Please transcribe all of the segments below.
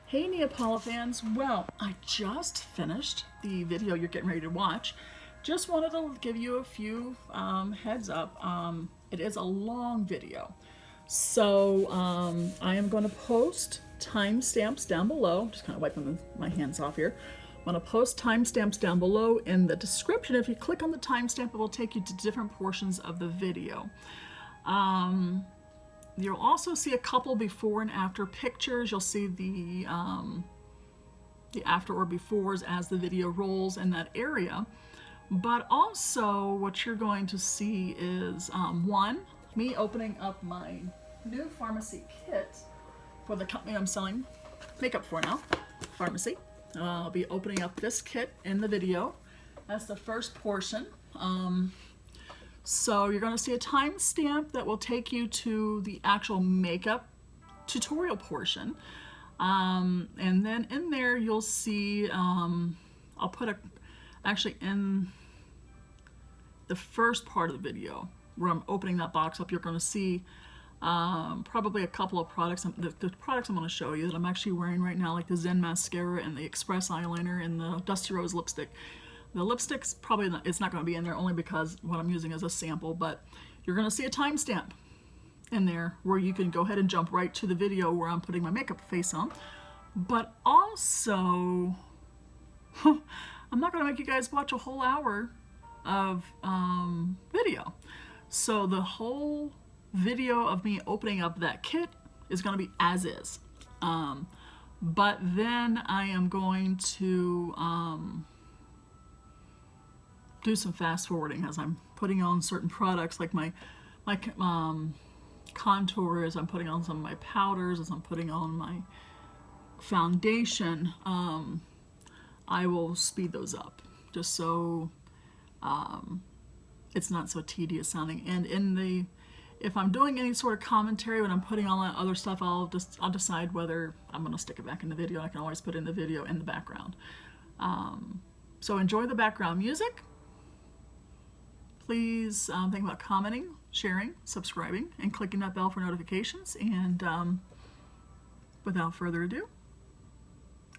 Hey Neapolitan fans, well, I just finished the video you're getting ready to watch. Just wanted to give you a few heads up. It is a long video. So I am going to post timestamps down below. Just kind of wiping my hands off here. I'm going to post timestamps down below in the description. If you click on the timestamp, it will take you to different portions of the video. You'll also see a couple before and after pictures. You'll see the after or befores as the video rolls in that area. But also what you're going to see is one, me opening up my new Farmasi Kit for the company I'm selling makeup for now, Farmasi. I'll be opening up this kit in the video. That's the first portion. So you're going to see a timestamp that will take you to the actual makeup tutorial portion. And then in there you'll see, I'll put actually in the first part of the video where I'm opening that box up, you're going to see probably a couple of products, the products I'm going to show you that I'm actually wearing right now, like the Zen Mascara and the Express Eyeliner and the Dusty Rose lipstick. The lipstick's probably not, it's not going to be in there only because what I'm using is a sample, but you're going to see a timestamp in there where you can go ahead and jump right to the video where I'm putting my makeup face on. But also, I'm not going to make you guys watch a whole hour of video. So the whole video of me opening up that kit is going to be as is. But then I am going to do some fast forwarding as I'm putting on certain products, like my contours, I'm putting on some of my powders, as I'm putting on my foundation. I will speed those up just so it's not so tedious sounding. And if I'm doing any sort of commentary when I'm putting all that other stuff, I'll decide whether I'm going to stick it back in the video. I can always put in the video in the background. So enjoy the background music. Please think about commenting, sharing, subscribing, and clicking that bell for notifications. And without further ado,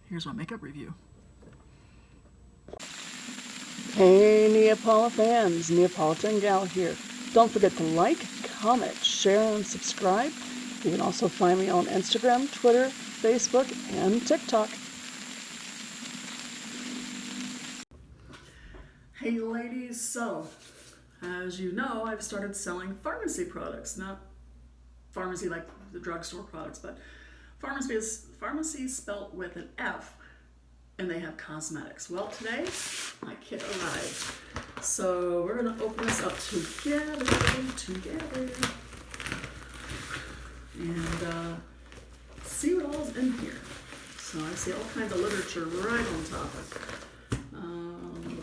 here's my makeup review. Hey Neapolitan fans, Neapolitangal here. Don't forget to like, comment, share, and subscribe. You can also find me on Instagram, Twitter, Facebook, and TikTok. Hey ladies, so as you know, I've started selling Farmasi products, not pharmacy like the drugstore products, but Farmasi is pharmacy spelt with an F, and they have cosmetics. Well, today my kit arrived, so we're gonna open this up together, and see what all's in here. So I see all kinds of literature right on top of it.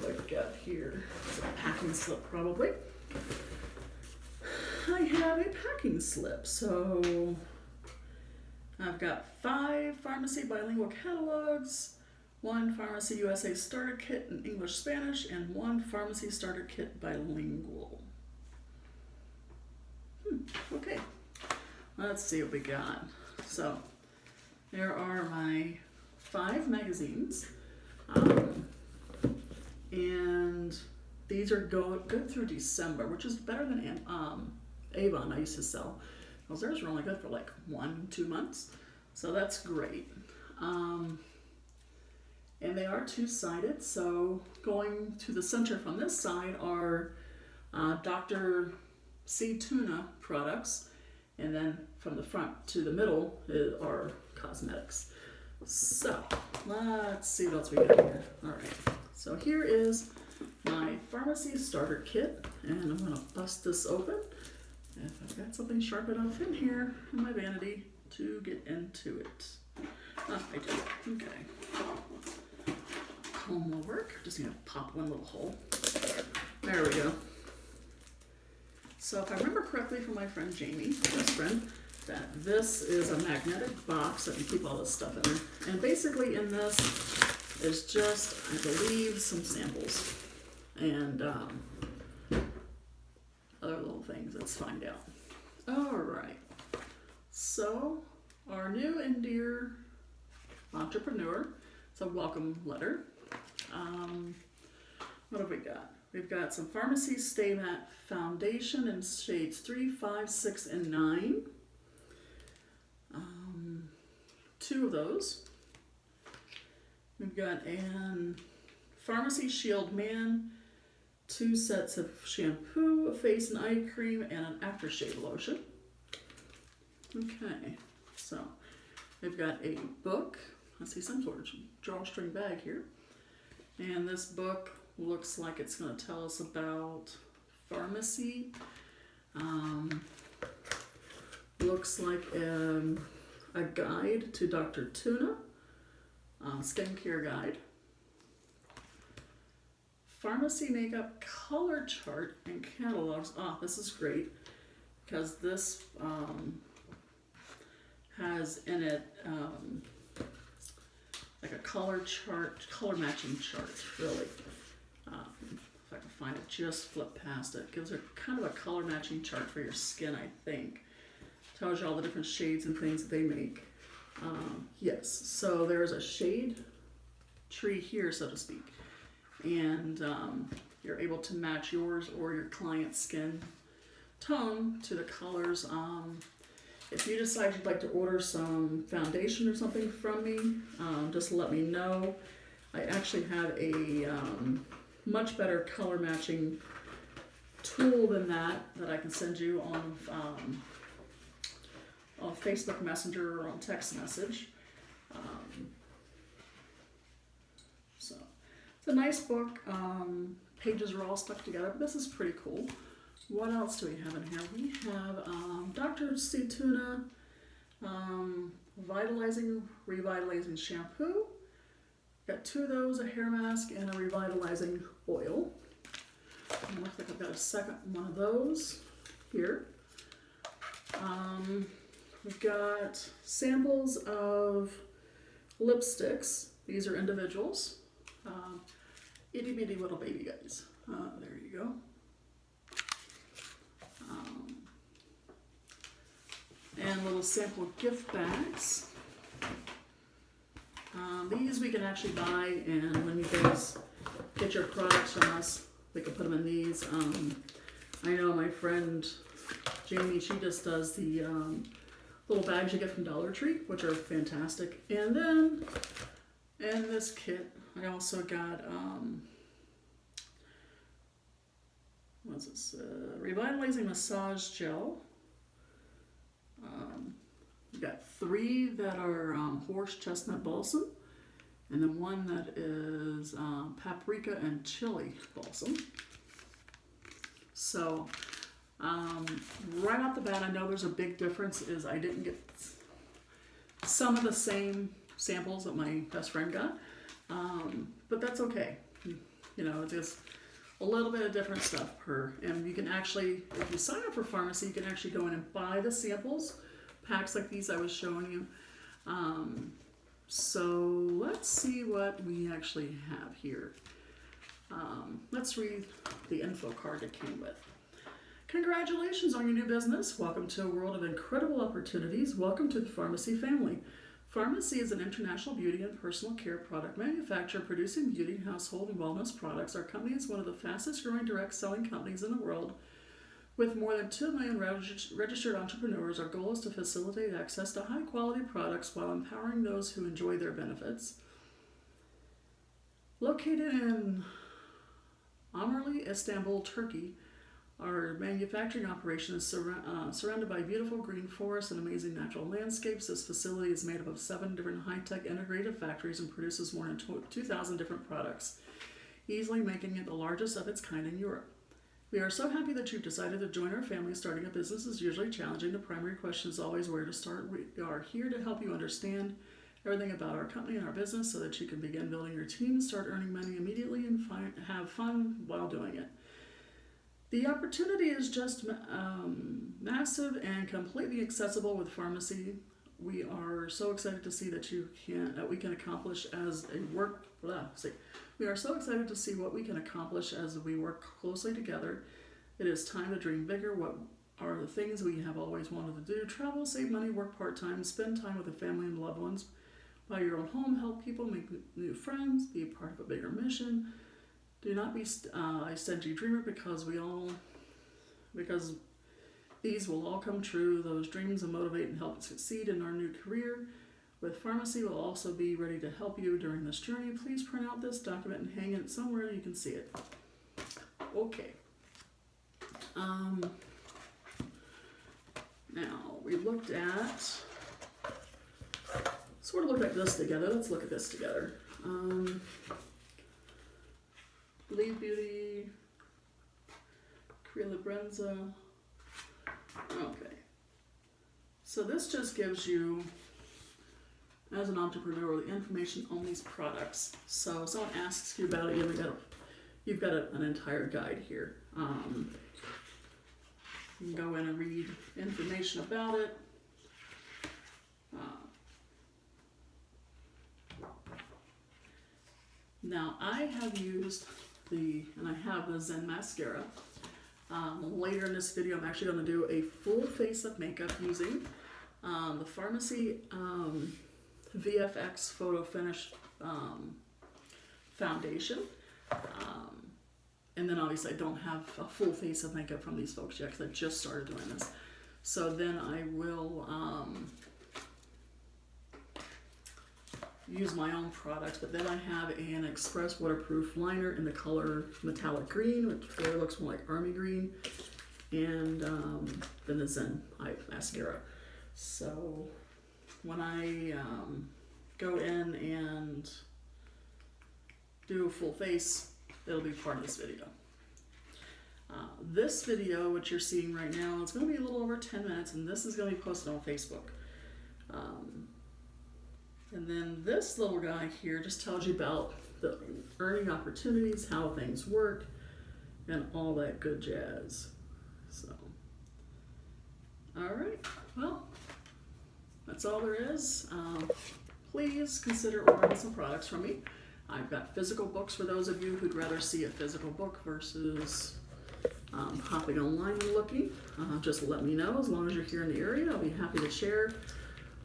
What do I got here? It's a packing slip, probably. I have a packing slip, so I've got 5 Farmasi bilingual catalogs, 1 Farmasi USA starter kit in English Spanish, and 1 Farmasi starter kit bilingual. Okay, let's see what we got. So there are my 5 magazines. And these are good through December, which is better than Avon I used to sell, because theirs were only good for like 1-2 months, so that's great. And they are 2-sided, so going to the center from this side are Dr. C Tuna products, and then from the front to the middle are cosmetics. So let's see what else we got here. All right. So here is my Farmasi starter kit, and I'm going to bust this open. If I've got something sharp enough in here in my vanity to get into it. Oh, I do. Okay. Comb will work. Just need to pop one little hole. There we go. So if I remember correctly from my friend Jamie, my best friend, that this is a magnetic box that you keep all this stuff in there. And basically in this is just, I believe, some samples and other little things. Let's find out. All right. So our new and dear entrepreneur. It's a welcome letter. What have we got? We've got some Farmasi Stay Matte Foundation in shades 3, 5, 6, and 9. 2 of those. We've got an Farmasi Shield Man, 2 sets of shampoo, a face and eye cream, and an aftershave lotion. Okay, so we've got a book. I see some sort of drawstring bag here. And this book looks like it's going to tell us about pharmacy. Looks like a guide to Dr. Tuna, skincare guide. Pharmacy makeup color chart and catalogs. This is great because this has in it like a color chart, color matching chart, really. If I can find it, just flip past it. Gives her kind of a color matching chart for your skin, I think. Tells you all the different shades and things that they make. Yes, so there's a shade tree here, so to speak. And you're able to match yours or your client's skin tone to the colors. If you decide you'd like to order some foundation or something from me, just let me know. I actually have a much better color matching tool than that I can send you on Facebook Messenger or on text message. So it's a nice book. Pages are all stuck together, but this is pretty cool. What else do we have in here? We have Dr. C. Tuna Revitalizing Shampoo. Got 2 of those, a hair mask and a revitalizing oil. And looks like I've got a second one of those here. We've got samples of lipsticks. These are individuals. Itty bitty little baby guys. There you go. And little sample gift bags. These we can actually buy, and when you guys get your products from us, we can put them in these. I know my friend Jamie, she just does the little bags you get from Dollar Tree, which are fantastic. And then in this kit, I also got what's this? Revitalizing Massage Gel. We got 3 that are horse chestnut balsam, and then 1 that is paprika and chili balsam. So right off the bat, I know there's a big difference. Is I didn't get some of the same samples that my best friend got, but that's okay. You know, it's just a little bit of different stuff per. And you can actually, if you sign up for Farmasi, you can actually go in and buy the samples. Packs like these I was showing you. So let's see what we actually have here. Let's read the info card it came with. Congratulations on your new business. Welcome to a world of incredible opportunities. Welcome to the Farmasi family. Farmasi is an international beauty and personal care product manufacturer producing beauty, household, and wellness products. Our company is one of the fastest growing direct selling companies in the world. With more than 2 million registered entrepreneurs, our goal is to facilitate access to high-quality products while empowering those who enjoy their benefits. Located in Amirli, Istanbul, Turkey, our manufacturing operation is surrounded by beautiful green forests and amazing natural landscapes. This facility is made up of 7 different high-tech integrated factories and produces more than 2,000 different products, easily making it the largest of its kind in Europe. We are so happy that you've decided to join our family. Starting a business is usually challenging. The primary question is always where to start. We are here to help you understand everything about our company and our business so that you can begin building your team, start earning money immediately, and have fun while doing it. The opportunity is just massive and completely accessible with Farmasi. We are so excited to see that we can accomplish as a work. We are so excited to see what we can accomplish as we work closely together. It is time to dream bigger. What are the things we have always wanted to do? Travel, save money, work part-time, spend time with the family and loved ones. buy your own home, help people, make new friends, be a part of a bigger mission. Do not be a stingy dreamer because these will all come true. Those dreams will motivate and help us succeed in our new career. With Farmasi, we'll also be ready to help you during this journey. Please print out this document and hang it somewhere you can see it. Okay. Now, we looked at, sort of looked at this together. Let's look at this together. Believe Beauty, Creola Brenza. Okay. So this just gives you, as an entrepreneur, the information on these products. So if someone asks you about it, you've got an entire guide here. You can go in and read information about it. Now I have used and I have the Zen Mascara. Later in this video, I'm actually going to do a full face of makeup using the Farmasi VFX Photo Finish Foundation. And then obviously I don't have a full face of makeup from these folks yet because I just started doing this. So then I will use my own products, but then I have an express waterproof liner in the color metallic green, which really looks more like army green, and then the Zen mascara. So when I go in and do a full face, it'll be part of this video. This video, which you're seeing right now, it's going to be a little over 10 minutes, and this is going to be posted on Facebook. And then this little guy here just tells you about the earning opportunities, how things work, and all that good jazz. So, all right, well, that's all there is. Please consider ordering some products from me. I've got physical books for those of you who'd rather see a physical book versus hopping online and looking. Just let me know. As long as you're here in the area, I'll be happy to share.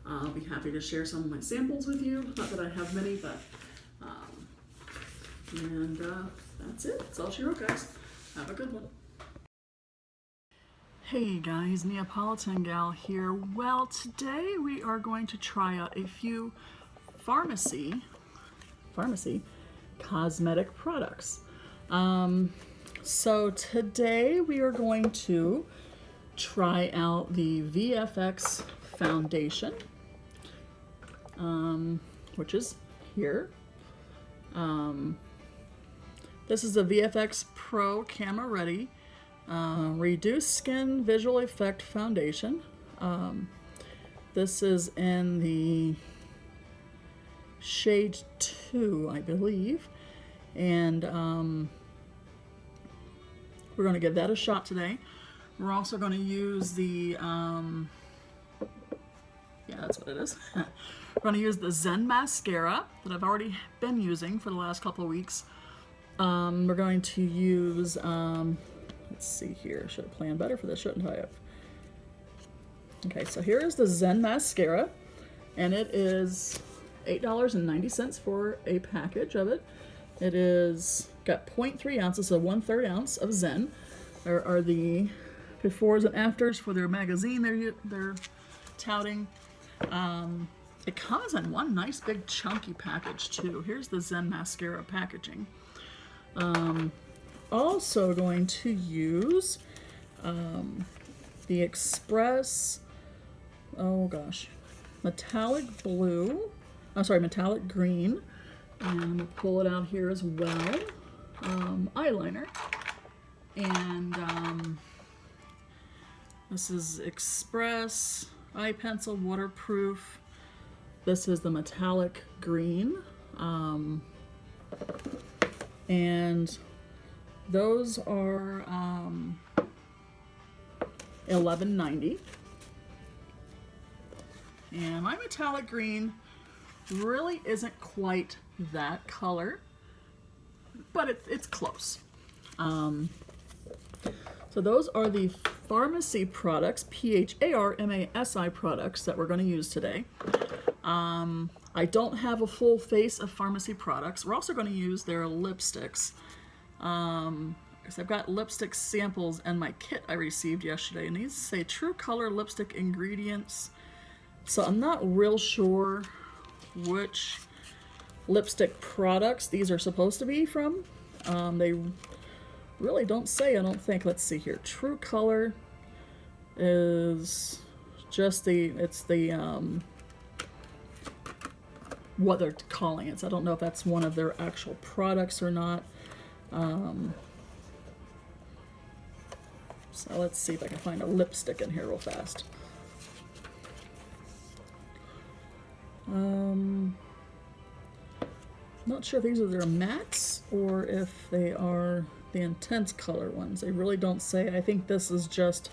I'll be happy to share some of my samples with you. Not that I have many, but that's it. That's all she wrote, guys. Have a good one. Hey guys, Neapolitangal here. Well, today we are going to try out a few Farmasi cosmetic products. So today we are going to try out the VFX Foundation, which is here. This is a VFX Pro Camera Ready Reduced Skin Visual Effect Foundation. This is in the shade 2, I believe, and we're going to give that a shot today. We're also going to use the yeah, that's what it is. We're going to use the Zen Mascara that I've already been using for the last couple of weeks. We're going to use, let's see here, should have planned better for this, shouldn't I have? Okay, so here is the Zen Mascara, and it is $8.90 for a package of it. It is got 0.3 ounces, so 1/3 ounce of Zen. There are the befores and afters for their magazine they're touting. It comes in one nice big chunky package too. Here's the Zen Mascara packaging. Also going to use the Express, oh gosh, metallic blue, I'm sorry, metallic green, and we'll pull it out here as well, eyeliner, and this is Express eye pencil, waterproof. This is the metallic green, and those are $11.90. And my metallic green really isn't quite that color, but it's close. So those are the Farmasi products, Pharmasi products that we're going to use today. I don't have a full face of Farmasi products. We're also going to use their lipsticks. Because I've got lipstick samples in my kit I received yesterday, and these say True Color lipstick ingredients. So I'm not real sure which lipstick products these are supposed to be from. They really don't say, I don't think. Let's see here. True Color is just what they're calling it. So I don't know if that's one of their actual products or not. So let's see if I can find a lipstick in here real fast. Not sure if these are their mattes or if they are the intense color ones. They really don't say. I think this is just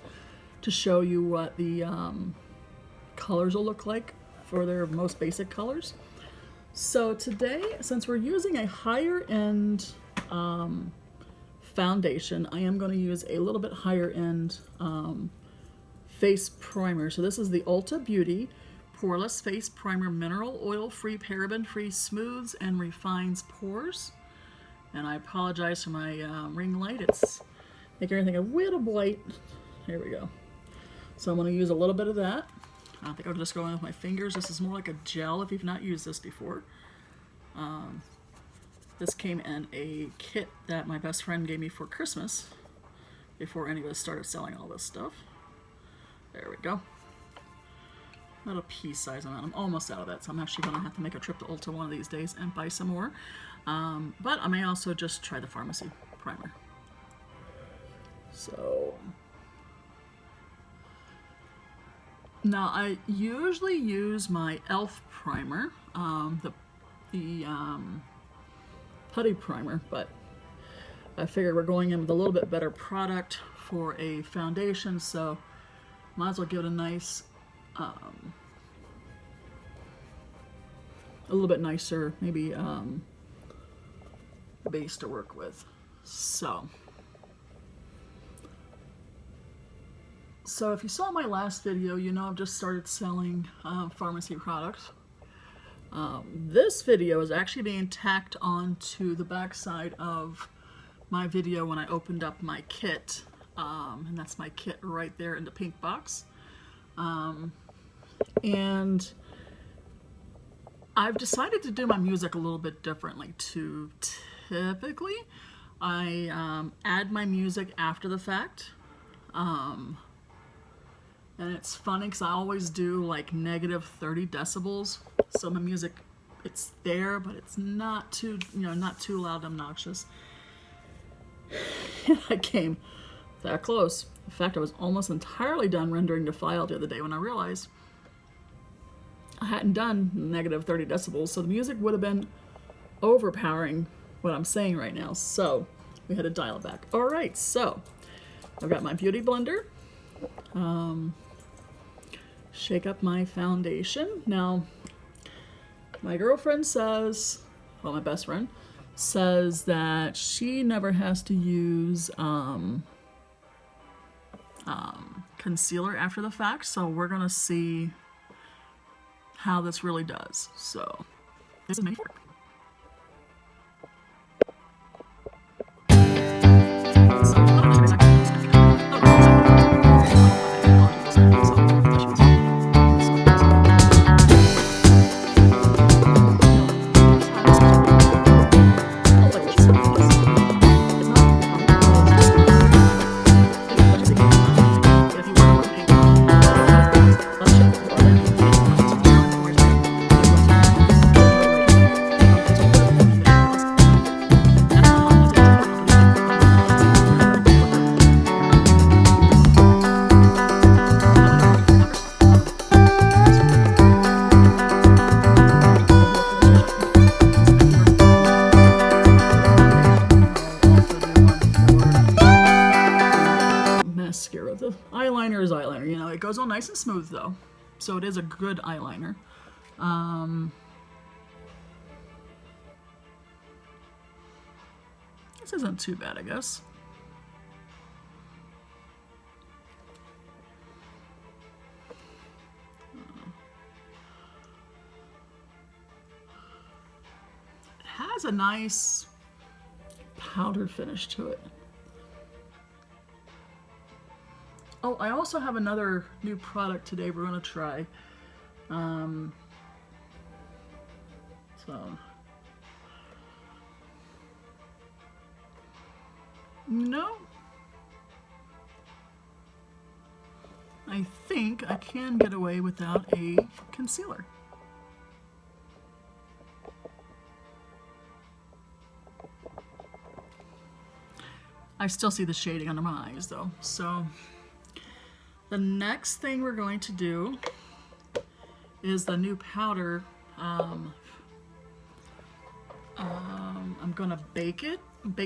to show you what the colors will look like for their most basic colors. So today, since we're using a higher end foundation, I am going to use a little bit higher end face primer. So this is the Ulta Beauty Poreless Face Primer, mineral oil free, paraben free, smooths and refines pores. And I apologize for my ring light. It's making everything a little bright. Here we go. So I'm going to use a little bit of that. I think I'll just go in with my fingers. This is more like a gel if you've not used this before. This came in a kit that my best friend gave me for Christmas before any of us started selling all this stuff. There we go. Not a pea-size amount. I'm almost out of that, so I'm actually going to have to make a trip to Ulta one of these days and buy some more. But I may also just try the Farmasi primer. So now I usually use my e.l.f. primer, the putty primer, but I figured we're going in with a little bit better product for a foundation, so might as well give it a nice, a little bit nicer, maybe base to work with. So if you saw my last video, you know I've just started selling Farmasi products. This video is actually being tacked onto the back side of my video when I opened up my kit, and that's my kit right there in the pink box. And I've decided to do my music a little bit differently too. Typically, I add my music after the fact. And it's funny because I always do like negative 30 decibels. So my music, it's there, but it's not too, not too loud and obnoxious. I came that close. In fact, I was almost entirely done rendering the file the other day when I realized I hadn't done negative 30 decibels. So the music would have been overpowering what I'm saying right now. So we had to dial it back. All right, so I've got my beauty blender. Shake up my foundation. Now, my girlfriend says, well, my best friend says that she never has to use concealer after the fact. So we're gonna see how this really does. So this is made for. Mascara. The eyeliner is eyeliner, it goes on nice and smooth though, so it is a good eyeliner. This isn't too bad, I guess. has a nice powder finish to it. Oh, I also have another new product today we're going to try. No. I think I can get away without a concealer. I still see the shading under my eyes though. So the next thing we're going to do is the new powder. I'm gonna bake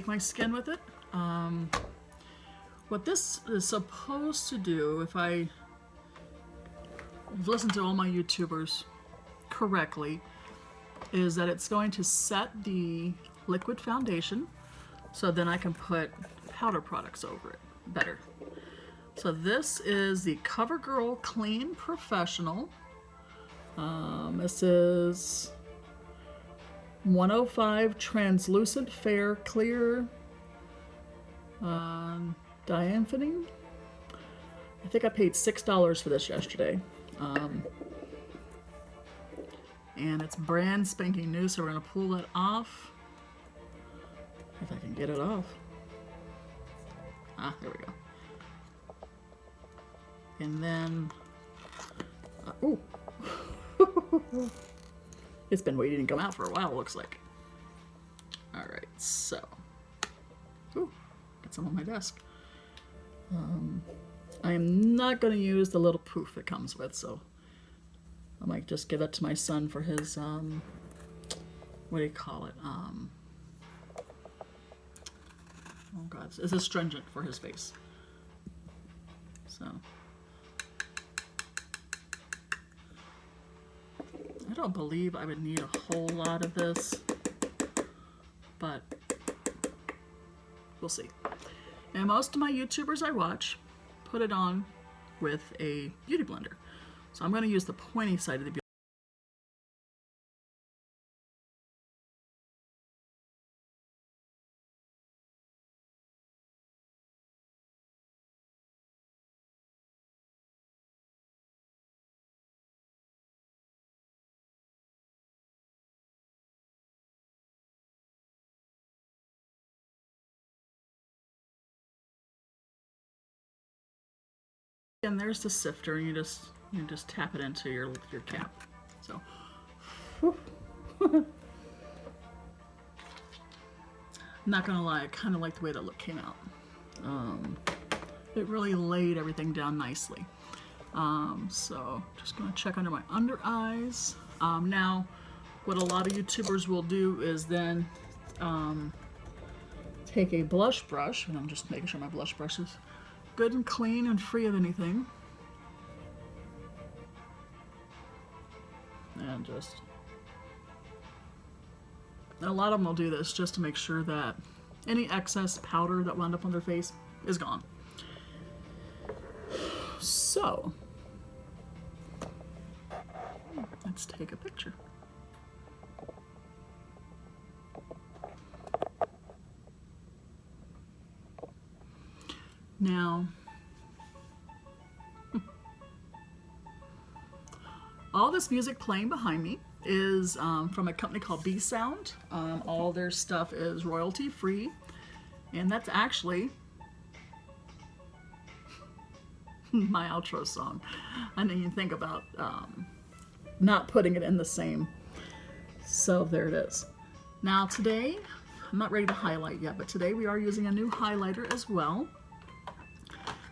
my skin with it. What this is supposed to do, if I've listened to all my YouTubers correctly, is that it's going to set the liquid foundation so then I can put powder products over it better. So this is the CoverGirl Clean Professional. This is 105 Translucent Fair Clear Diaphanine. I think I paid $6 for this yesterday. And it's brand spanking new, so we're going to pull that off. If I can get it off. Ah, there we go. And then, ooh. It's been waiting to come out for a while, it looks like. All right, so, ooh, got some on my desk. I am not going to use the little poof it comes with, so I might just give that to my son for his, what do you call it? Oh God, it's astringent for his face. So, I don't believe I would need a whole lot of this, but we'll see. And most of my YouTubers I watch put it on with a beauty blender. So I'm going to use the pointy side of the beauty. And there's the sifter, and you just tap it into your cap. So, I'm not gonna lie, I kind of like the way that look came out. It really laid everything down nicely. So just gonna check under my under eyes. Now, what a lot of YouTubers will do is then take a blush brush, and I'm just making sure my blush brush is good and clean and free of anything. And a lot of them will do this just to make sure that any excess powder that wound up on their face is gone. So, let's take a picture. Now, all this music playing behind me is from a company called B-Sound. All their stuff is royalty free, and that's actually my outro song. I didn't even think about not putting it in the same. So there it is. Now today, I'm not ready to highlight yet, but today we are using a new highlighter as well.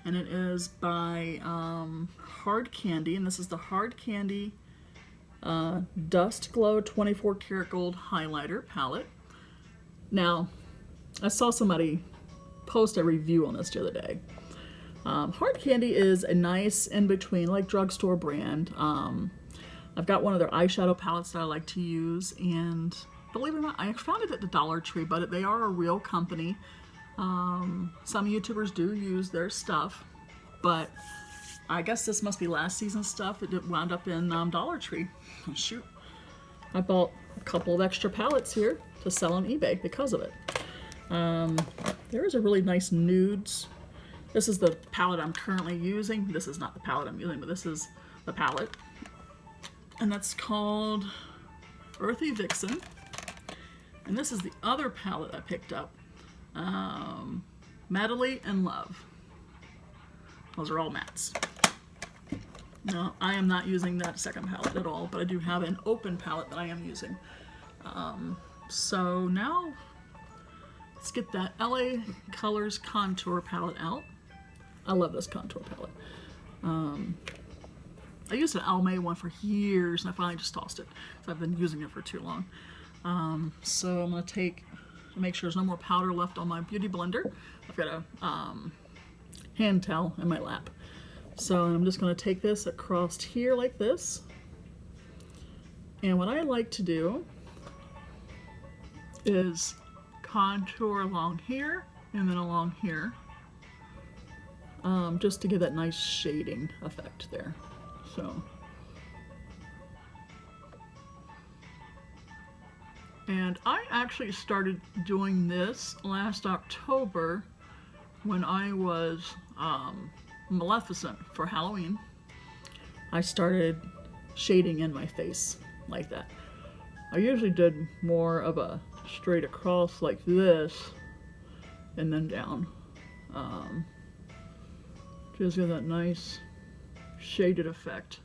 And it is by Hard Candy, and this is the Hard Candy Dust Glow 24 Karat Gold Highlighter Palette. Now, I saw somebody post a review on this the other day. Hard Candy is a nice in-between, like drugstore brand. I've got one of their eyeshadow palettes that I like to use, and believe it or not, I found it at the Dollar Tree, but they are a real company. Some YouTubers do use their stuff, but I guess this must be last season's stuff. It wound up in Dollar Tree. Oh, shoot. I bought a couple of extra palettes here to sell on eBay because of it. There is a really nice nudes. This is the palette I'm currently using. This is not the palette I'm using, but this is the palette. And that's called Earthy Vixen. And this is the other palette I picked up. Madly in Love. Those are all mattes. No, I am not using that second palette at all, but I do have an open palette that I am using. So now, let's get that LA Colors Contour palette out. I love this contour palette. I used an Almay one for years, and I finally just tossed it, because I've been using it for too long. So I'm going to make sure there's no more powder left on my beauty blender. I've got a hand towel in my lap. So I'm just going to take this across here like this. And what I like to do is contour along here and then along here, just to give that nice shading effect there. So, and I actually started doing this last October when I was Maleficent for Halloween. I started shading in my face like that. I usually did more of a straight across like this and then down. Just get that nice shaded effect.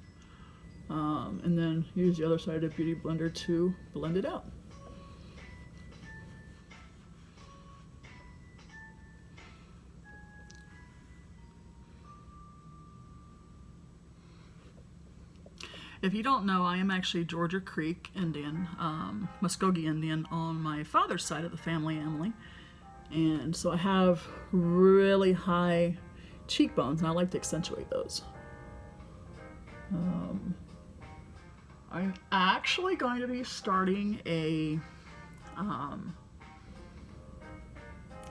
And then use the other side of the beauty blender to blend it out. If you don't know, I am actually Georgia Creek Indian, Muskogee Indian on my father's side of the family, Emily. And so I have really high cheekbones, and I like to accentuate those. I'm actually going to be starting a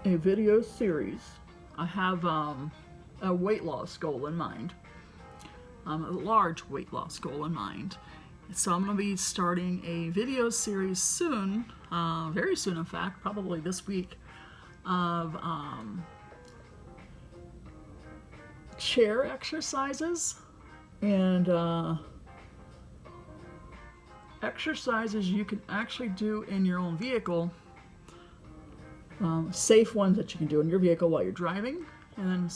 video series. I have a weight loss goal in mind. A large weight loss goal in mind. So I'm going to be starting a video series soon, very soon in fact, probably this week, of chair exercises and exercises you can actually do in your own vehicle, safe ones that you can do in your vehicle while you're driving, and then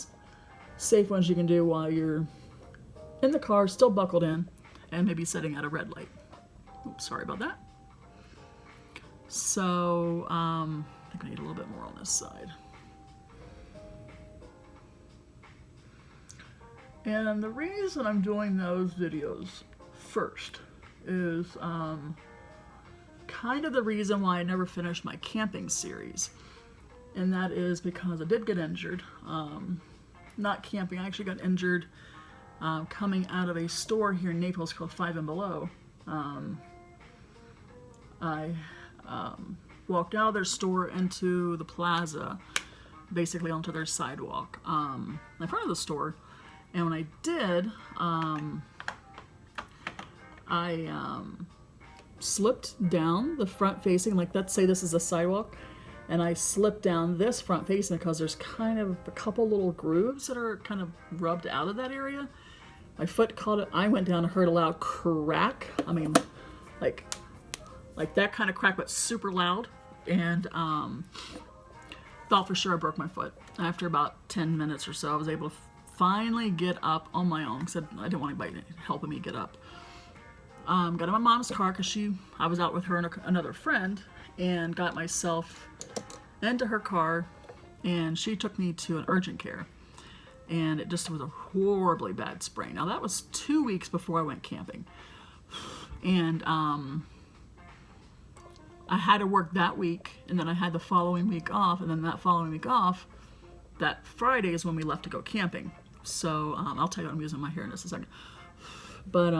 safe ones you can do while you're in the car, still buckled in, and maybe sitting at a red light. Oops, sorry about that. So, I think I need a little bit more on this side. And the reason I'm doing those videos first is kind of the reason why I never finished my camping series. And that is because I did get injured. Not camping, I actually got injured coming out of a store here in Naples called 5 and Below. I walked out of their store into the plaza, basically onto their sidewalk in front of the store. And when I did, I slipped down the front facing, like let's say this is a sidewalk, and I slipped down this front facing because there's kind of a couple little grooves that are kind of rubbed out of that area. My foot caught it. I went down and heard a loud crack. I mean, like that kind of crack, but super loud. And thought for sure I broke my foot. After about 10 minutes or so, I was able to finally get up on my own because I didn't want anybody helping me get up. Got in my mom's car because I was out with her and another friend, and got myself into her car, and she took me to an urgent care. And it just was a horribly bad sprain. Now that was 2 weeks before I went camping. And I had to work that week, and then I had the following week off, and then that following week off, that Friday is when we left to go camping. So I'll tell you what I'm using my hair in just a second. But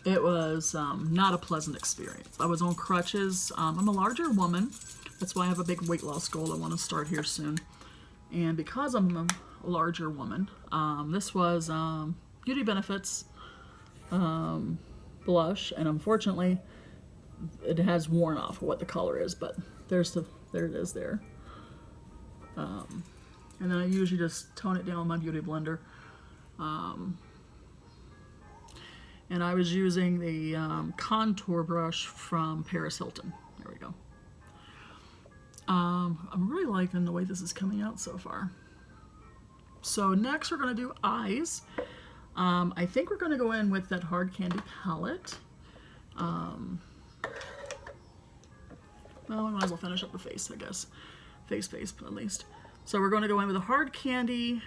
it was not a pleasant experience. I was on crutches. I'm a larger woman. That's why I have a big weight loss goal I want to start here soon. And because I'm a larger woman, this was beauty benefits, blush, and unfortunately it has worn off what the color is, but there it is there. And then I usually just tone it down with my Beauty Blender. And I was using the contour brush from Paris Hilton. There we go. I'm really liking the way this is coming out so far. So next we're going to do eyes. I think we're going to go in with that Hard Candy palette. Well, we might as well finish up the face, I guess. Face, at least. So we're going to go in with a Hard Candy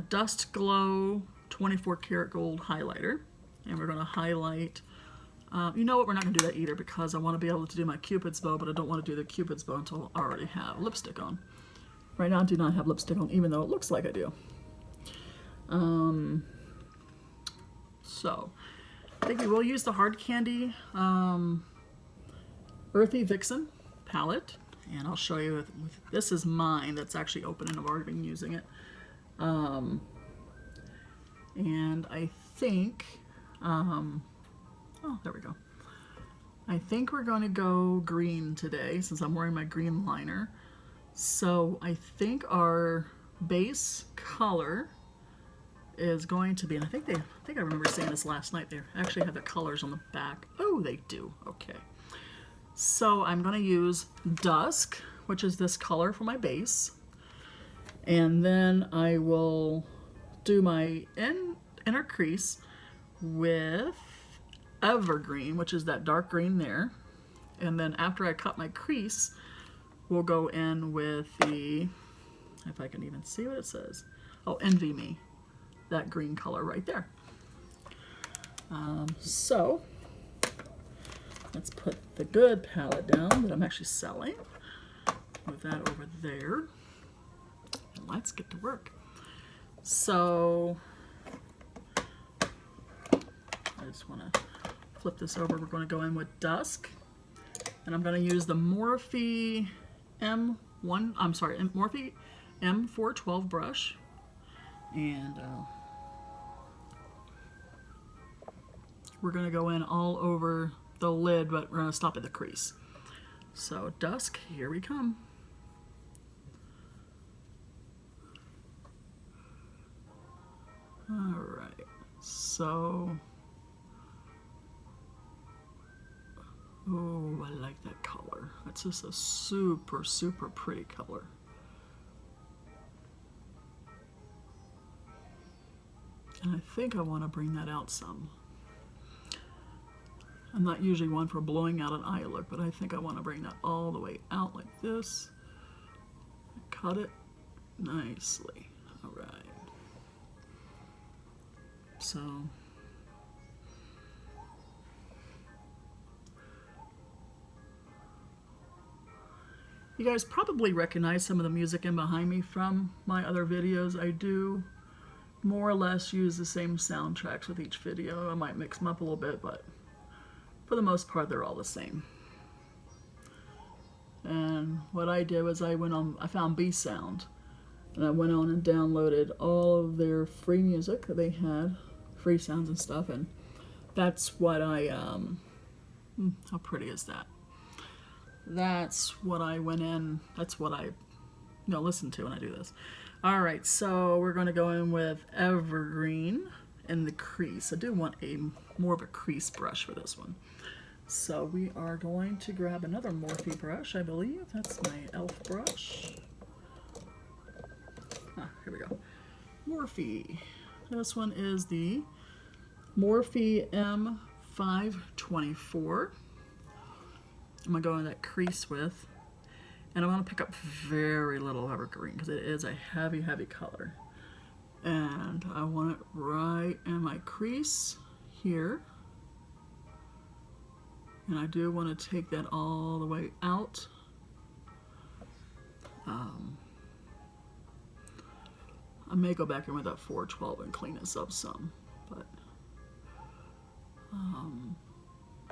Dust Glow 24 karat gold highlighter. And we're going to highlight, you know what, we're not going to do that either because I want to be able to do my Cupid's bow, but I don't want to do the Cupid's bow until I already have lipstick on. Right now I do not have lipstick on, even though it looks like I do. So, I think we will use the Hard Candy Earthy Vixen palette. And I'll show you, this is mine that's actually open and I've already been using it. And I think, oh, there we go. I think we're going to go green today since I'm wearing my green liner. So I think our base color is going to be, and I think I remember saying this last night, they actually have the colors on the back. Oh, they do. Okay. So I'm going to use Dusk, which is this color for my base. And then I will do my inner crease with Evergreen, which is that dark green there. And then after I cut my crease, we'll go in with the, if I can even see what it says. Oh, Envy Me. That green color right there. So let's put the good palette down that I'm actually selling. Move that over there. And let's get to work. So I just want to flip this over. We're going to go in with Dusk. And I'm going to use the Morphe Morphe M412 brush. And we're going to go in all over the lid, but we're going to stop at the crease. So Dusk, here we come. All right, so, oh, I like that color. That's just a super, super pretty color. And I think I want to bring that out some. I'm not usually one for blowing out an eye look, but I think I want to bring that all the way out like this. Cut it nicely. All right. So, you guys probably recognize some of the music in behind me from my other videos. I do more or less use the same soundtracks with each video. I might mix them up a little bit, but for the most part, they're all the same. And what I did was I found B Sound, and I went on and downloaded all of their free music that they had, free sounds and stuff, and that's what I, how pretty is that? That's what I went in, that's what I listen to when I do this. All right, so we're going to go in with Evergreen in the crease. I do want more of a crease brush for this one. So we are going to grab another Morphe brush, I believe. That's my e.l.f. brush. Here we go. Morphe. This one is the Morphe M524. I'm going to go in that crease with. And I want to pick up very little Evergreen because it is a heavy, heavy color. And I want it right in my crease here. And I do want to take that all the way out. I may go back in with that 412 and clean this up some, but I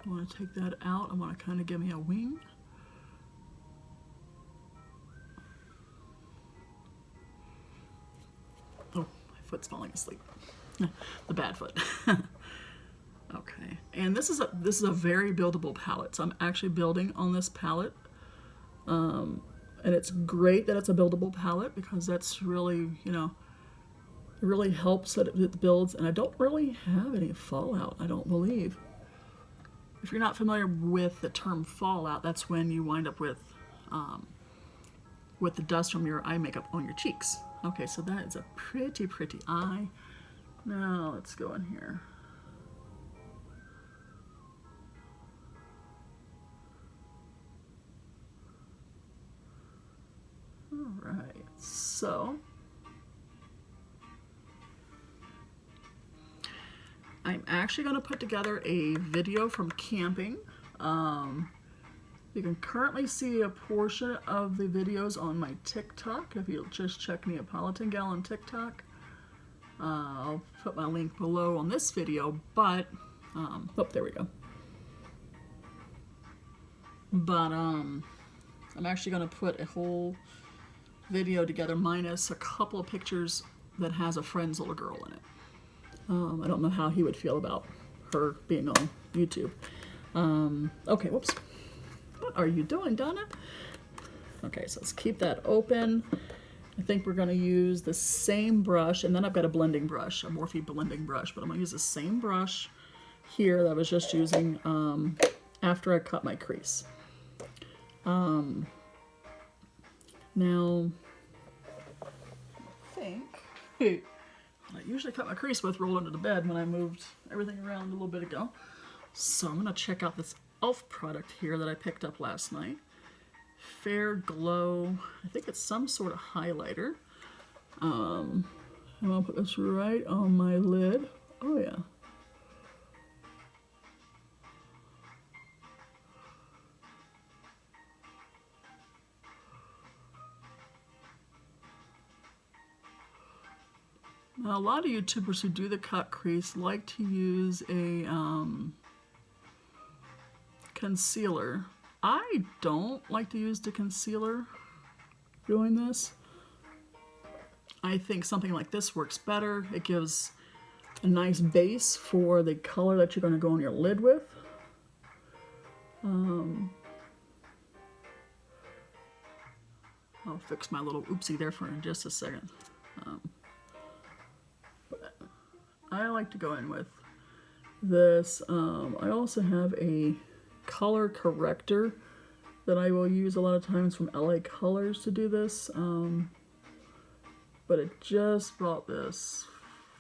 want to take that out. I want to kind of give me a wing. Oh, my foot's falling asleep. The bad foot. Okay, and this is a very buildable palette. So I'm actually building on this palette, and it's great that it's a buildable palette because that's really, you know, it really helps that it builds. And I don't really have any fallout, I don't believe. If you're not familiar with the term fallout, that's when you wind up with the dust from your eye makeup on your cheeks. Okay, so that is a pretty eye. Now let's go in here. All right, so I'm actually going to put together a video from camping. You can currently see a portion of the videos on my TikTok. If you'll just check Neapolitangal on TikTok. I'll put my link below on this video, but, oh, there we go. But, I'm actually going to put a whole video together minus a couple of pictures that has a friend's little girl in it. I don't know how he would feel about her being on YouTube. Okay, whoops. What are you doing, Donna? Okay, so let's keep that open. I think we're going to use the same brush, and then I've got a blending brush, a Morphe blending brush, but I'm going to use the same brush here that I was just using after I cut my crease. Now, I think I usually cut my crease with rolled under the bed when I moved everything around a little bit ago. So I'm going to check out this e.l.f. product here that I picked up last night. Fair Glow. I think it's some sort of highlighter. I'm going to put this right on my lid. Oh yeah. Now, a lot of YouTubers who do the cut crease like to use a concealer. I don't like to use the concealer doing this. I think something like this works better. It gives a nice base for the color that you're going to go on your lid with. I'll fix my little oopsie there for just a second. But I like to go in with this. I also have a color corrector that I will use a lot of times from LA Colors to do this. But I just bought this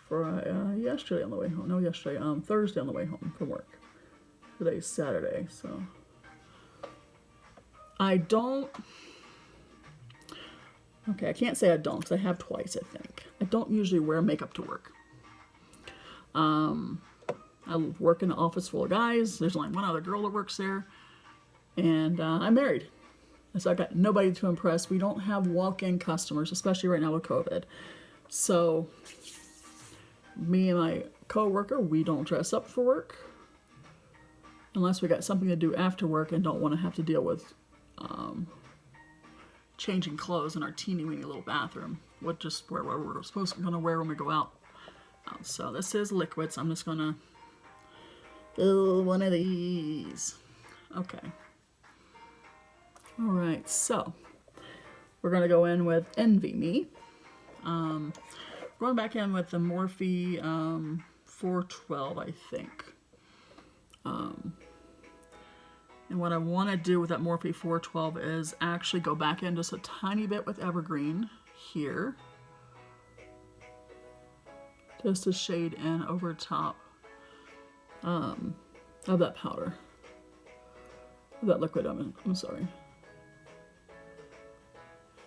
for yesterday on the way home. No, yesterday, Thursday on the way home from work. Today's Saturday, so I don't. Okay, I can't say I don't because I have twice, I think. I don't usually wear makeup to work. I work in an office full of guys. There's only one other girl that works there. And I'm married. So I've got nobody to impress. We don't have walk-in customers, especially right now with COVID. So me and my co-worker, we don't dress up for work. Unless we got something to do after work and don't want to have to deal with changing clothes in our teeny-weeny little bathroom. What just where we're supposed to wear when we go out. So this is liquids. I'm just gonna do one of these. Okay. All right. So we're gonna go in with Envy Me. Going back in with the Morphe 412, I think. And what I want to do with that Morphe 412 is actually go back in just a tiny bit with Evergreen here. Just to shade in over top of that powder. That liquid, I'm sorry.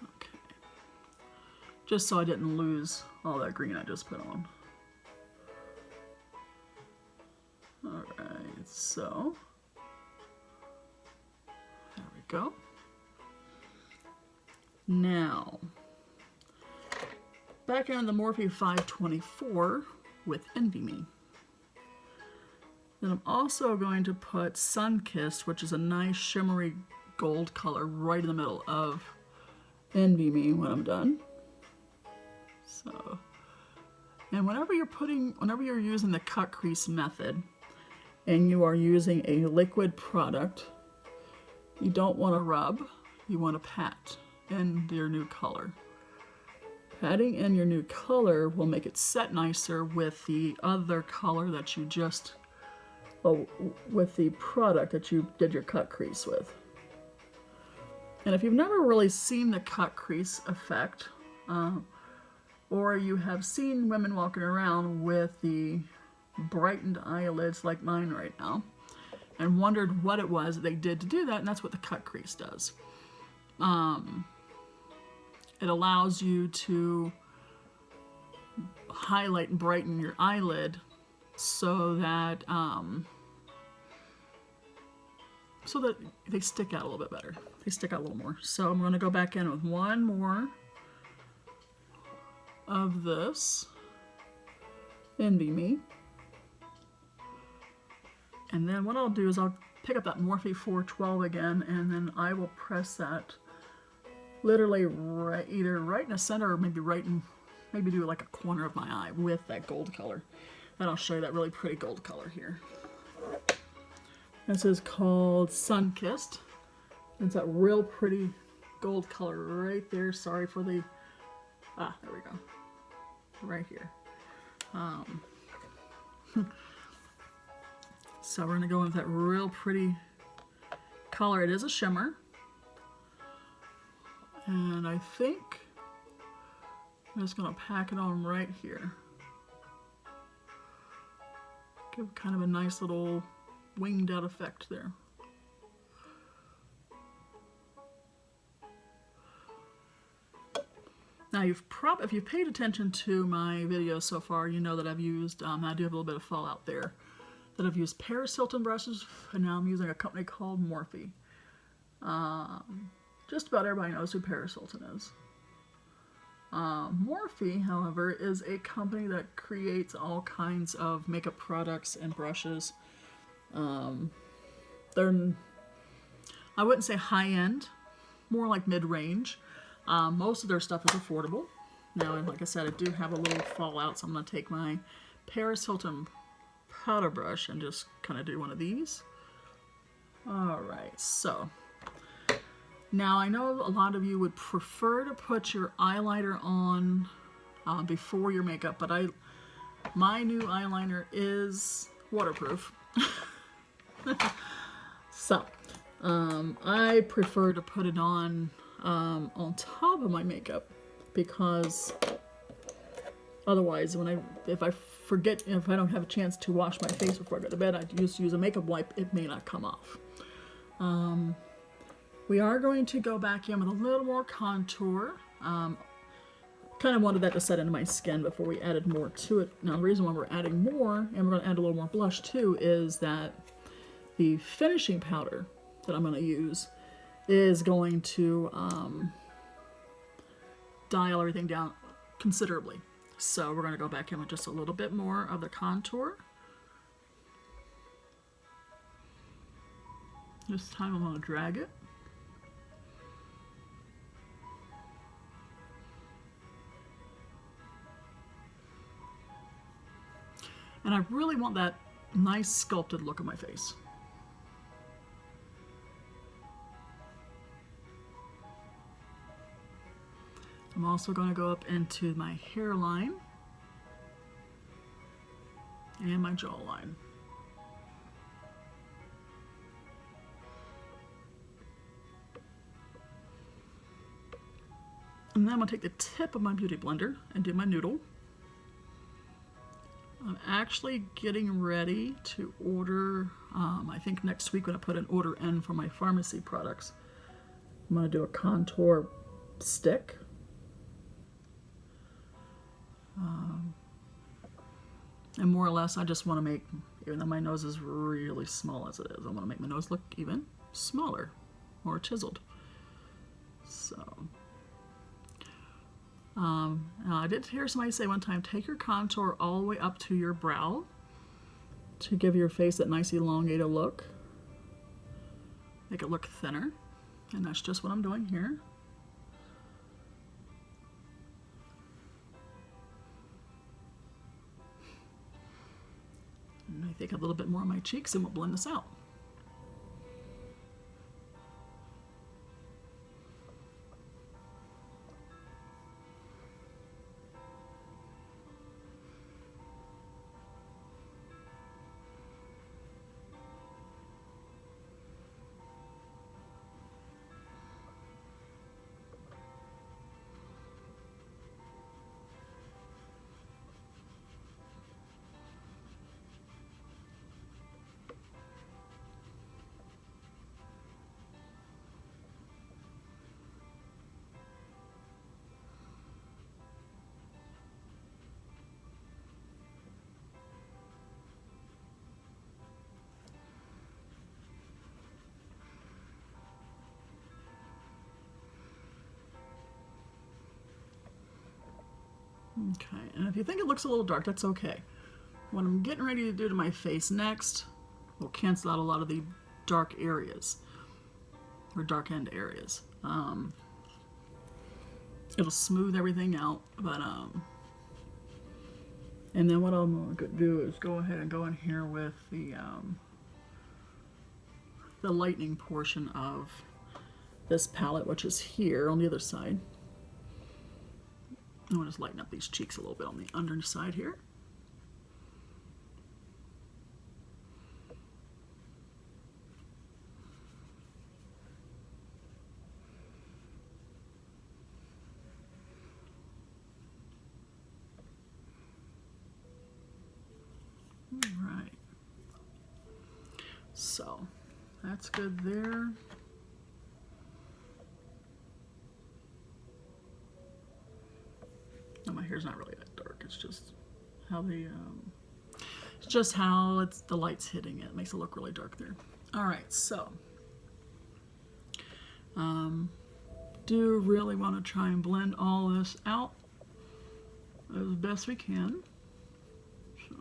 Okay. Just so I didn't lose all that green I just put on. Alright, so there we go. Now, back on the Morphe 524 with Envy Me. Then I'm also going to put Sun-Kissed, which is a nice shimmery gold color right in the middle of Envy Me when I'm done. So, and whenever you're using the cut crease method, and you are using a liquid product, you don't want to rub, you want to pat in your new color. Patting in your new color will make it set nicer with the other color that you just, with the product that you did your cut crease with. And if you've never really seen the cut crease effect, or you have seen women walking around with the brightened eyelids like mine right now, and wondered what it was they did to do that, and that's what the cut crease does. It allows you to highlight and brighten your eyelid so that they stick out a little bit better. They stick out a little more. So I'm going to go back in with one more of this. Envy me. And then what I'll do is I'll pick up that Morphe 412 again, and then I will press that literally either right in the center or maybe do like a corner of my eye with that gold color. And I'll show you that really pretty gold color here. This is called Sun Kissed. It's that real pretty gold color right there. Sorry for the, there we go. Right here. So we're gonna go with that real pretty color. It is a shimmer. And I think I'm just gonna pack it on right here. Give kind of a nice little winged out effect there. Now if you've paid attention to my videos so far, you know that I've used, I do have a little bit of fallout there, that I've used Paris Hilton brushes, and now I'm using a company called Morphe. Just about everybody knows who Paris Hilton is. Morphe, however, is a company that creates all kinds of makeup products and brushes. They're, I wouldn't say high-end, more like mid-range. Most of their stuff is affordable. Now, and like I said, I do have a little fallout, so I'm going to take my Paris Hilton powder brush and just kind of do one of these. Alright, so now I know a lot of you would prefer to put your eyeliner on before your makeup, but my new eyeliner is waterproof. So I prefer to put it on top of my makeup, because otherwise if I don't have a chance to wash my face before I go to bed, I just use a makeup wipe, it may not come off. We are going to go back in with a little more contour. Kind of wanted that to set into my skin before we added more to it. Now the reason why we're adding more, and we're going to add a little more blush too, is that the finishing powder that I'm going to use is going to dial everything down considerably. So we're going to go back in with just a little bit more of the contour. This time I'm going to drag it. And I really want that nice sculpted look on my face. I'm also going to go up into my hairline and my jawline. And then I'm going to take the tip of my beauty blender and do my noodle. I'm actually getting ready to order, I think next week when I put an order in for my pharmacy products, I'm going to do a contour stick. And more or less, I just want to make, even though my nose is really small as it is, I want to make my nose look even smaller, more chiseled. So, now I did hear somebody say one time, take your contour all the way up to your brow to give your face that nice elongated look. Make it look thinner. And that's just what I'm doing here. I think a little bit more on my cheeks and we'll blend this out. Okay, and if you think it looks a little dark, that's okay. What I'm getting ready to do to my face next will cancel out a lot of the dark areas, or dark end areas. It'll smooth everything out, but and then what I'm going to do is go ahead and go in here with the lightening portion of this palette, which is here on the other side. I'm going to just lighten up these cheeks a little bit on the underside here. All right. So that's good there. No, my hair's not really that dark. It's just how the the light's hitting it. It makes it look really dark there. All right, so do really want to try and blend all this out as best we can. So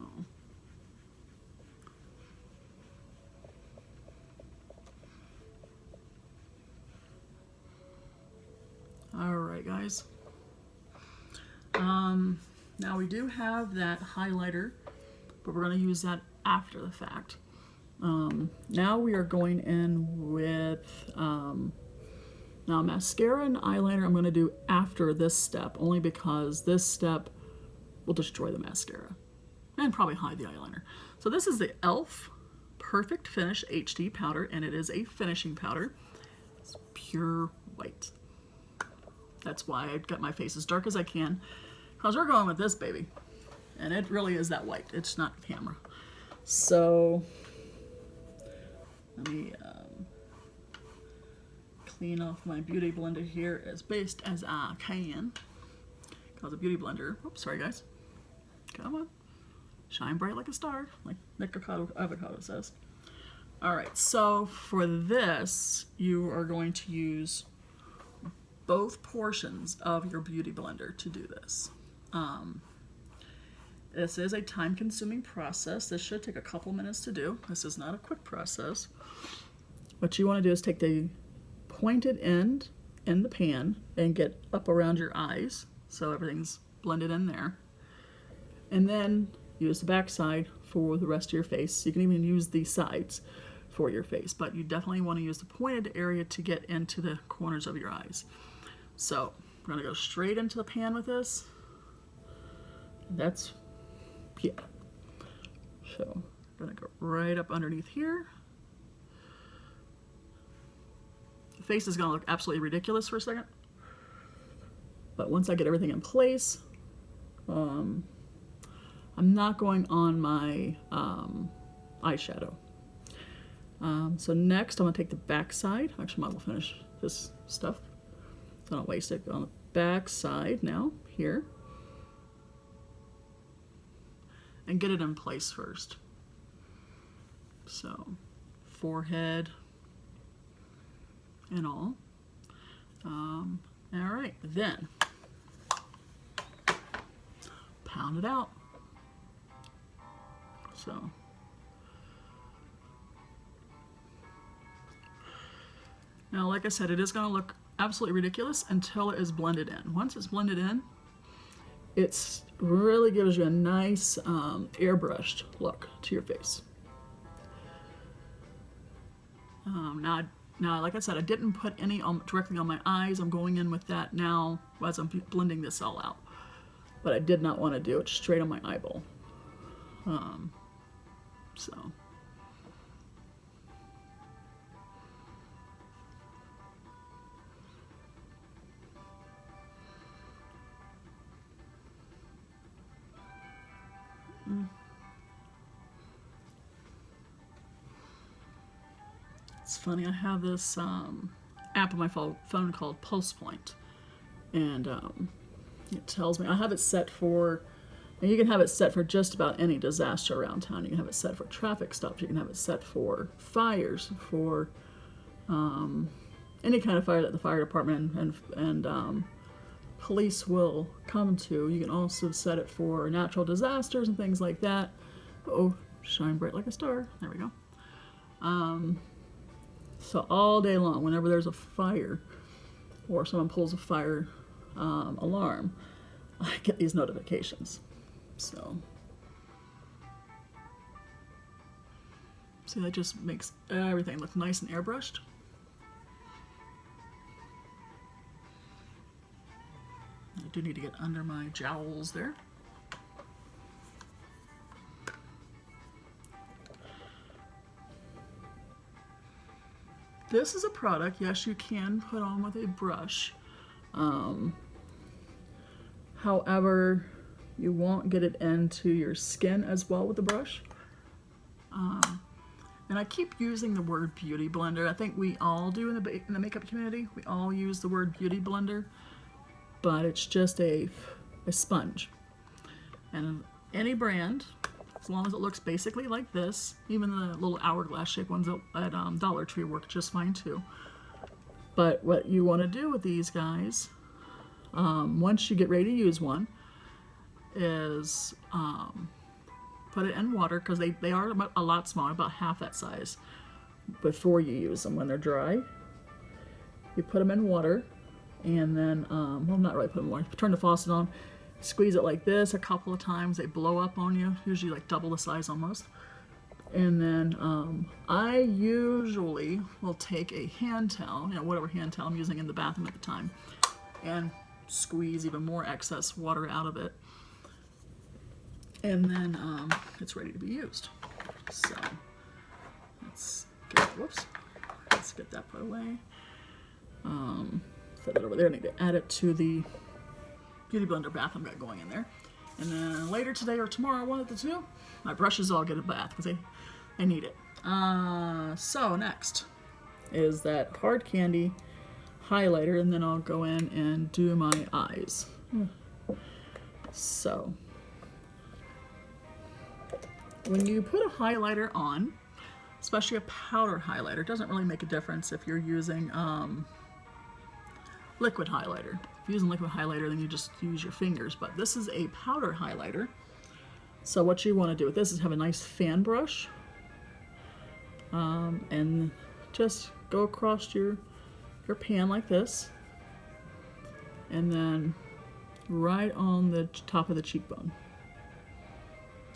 all right, guys. Now we do have that highlighter, but we're going to use that after the fact. Now we are going in with now mascara and eyeliner I'm going to do after this step, only because this step will destroy the mascara and probably hide the eyeliner. So this is the e.l.f. Perfect Finish HD powder, and it is a finishing powder. It's pure white. That's why I've got my face as dark as I can, because we're going with this baby. And it really is that white. It's not camera. So let me clean off my beauty blender here as best as I can. Because a beauty blender, oops, sorry guys. Come on. Shine bright like a star, like Nick Avocado says. Alright, so for this, you are going to use both portions of your beauty blender to do this. This is a time-consuming process. This should take a couple minutes to do. This is not a quick process. What you want to do is take the pointed end in the pan and get up around your eyes so everything's blended in there. And then use the back side for the rest of your face. You can even use the sides for your face, but you definitely want to use the pointed area to get into the corners of your eyes. So we're going to go straight into the pan with this. That's, yeah. So I'm going to go right up underneath here. The face is going to look absolutely ridiculous for a second. But once I get everything in place, I'm not going on my eyeshadow. So next I'm going to take the back side. Actually, I might finish this stuff so I don't waste it. On the back side now, here. And get it in place first. So, forehead and all. All right, then pound it out. So, now like I said, it is going to look absolutely ridiculous until it is blended in. Once it's blended in, It's really gives you a nice airbrushed look to your face. Now, like I said, I didn't put any directly on my eyes. I'm going in with that now as I'm blending this all out. But I did not want to do it straight on my eyeball. So. It's funny, I have this app on my phone called Pulse Point, and it tells me, I have it set for, and you can have it set for just about any disaster around town. You can have it set for traffic stops, you can have it set for fires, for any kind of fire that the fire department and police will come to. You can also set it for natural disasters and things like that. Oh, shine bright like a star. There we go. So all day long, whenever there's a fire or someone pulls a fire alarm, I get these notifications. So, see, that just makes everything look nice and airbrushed. I do need to get under my jowls there. This is a product, yes, you can put on with a brush. However, you won't get it into your skin as well with the brush. And I keep using the word beauty blender. I think we all do in the makeup community. We all use the word beauty blender, but it's just a sponge. And any brand, as long as it looks basically like this, even the little hourglass shaped ones at Dollar Tree work just fine too. But what you want to do with these guys, once you get ready to use one, is put it in water, because they are a lot smaller, about half that size, before you use them. When they're dry, you put them in water, and then, well, not really put them in water, turn the faucet on, squeeze it like this a couple of times. They blow up on you, usually like double the size almost. And then I usually will take a hand towel, whatever hand towel I'm using in the bathroom at the time, and squeeze even more excess water out of it. And then it's ready to be used. So let's get that put away. Set that over there. I need to add it to the beauty blender bath I've got going in there. And then later today or tomorrow, one of the two, my brushes all get a bath because I need it. So next is that hard candy highlighter, and then I'll go in and do my eyes. So when you put a highlighter on, especially a powder highlighter, it doesn't really make a difference if you're using liquid highlighter. If you're using liquid highlighter, then you just use your fingers, but this is a powder highlighter. So what you want to do with this is have a nice fan brush, and just go across your pan like this, and then right on the top of the cheekbone.